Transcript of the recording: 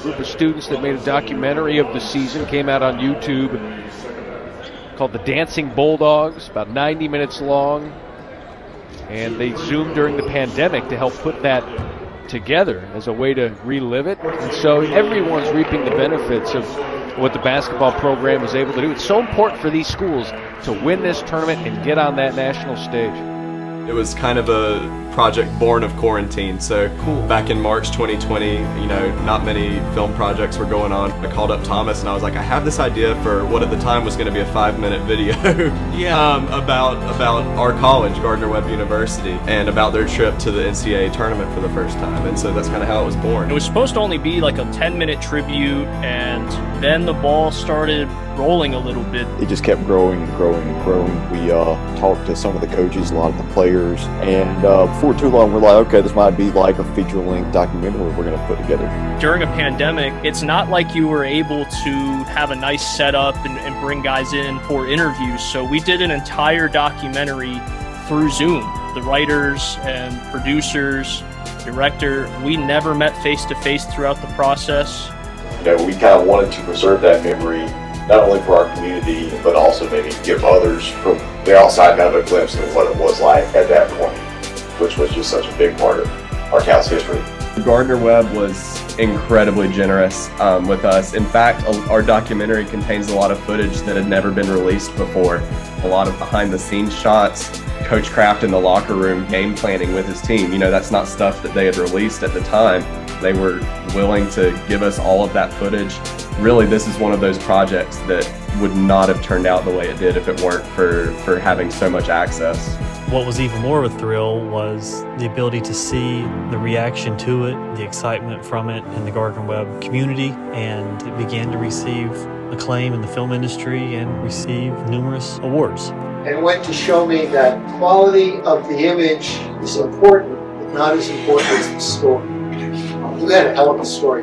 group of students that made a documentary of the season, came out on YouTube, called the Dancing Bulldogs, about 90 minutes long. And they zoomed during the pandemic to help put that together as a way to relive it. And so everyone's reaping the benefits of what the basketball program is able to do. It's so important for these schools to win this tournament and get on that national stage. It was kind of a project born of quarantine. So back in March 2020, not many film projects were going on. I called up Thomas and I was like, I have this idea for what at the time was going to be a 5-minute video about our college, Gardner-Webb University, and about their trip to the NCAA tournament for the first time. And so that's kind of how it was born. It was supposed to only be like a 10-minute tribute, and then the ball started rolling a little bit. It just kept growing and growing and growing. We talked to some of the coaches, a lot of the players, and before too long we're like, okay, this might be like a feature-length documentary we're going to put together. During a pandemic, it's not like you were able to have a nice setup and bring guys in for interviews, so we did an entire documentary through Zoom. The writers and producers, director, we never met face-to-face throughout the process. We kind of wanted to preserve that memory, not only for our community, but also maybe give others from the outside kind of a glimpse of what it was like at that point, which was just such a big part of our town's history. Gardner-Webb was incredibly generous with us. In fact, our documentary contains a lot of footage that had never been released before. A lot of behind-the-scenes shots, Coach Kraft in the locker room game planning with his team. That's not stuff that they had released at the time. They were willing to give us all of that footage. Really, this is one of those projects that would not have turned out the way it did if it weren't for having so much access. What was even more of a thrill was the ability to see the reaction to it, the excitement from it in the Gardner-Webb community, and it began to receive acclaim in the film industry and receive numerous awards. And went to show me that quality of the image is important, but not as important as the story. You had a hell of a story.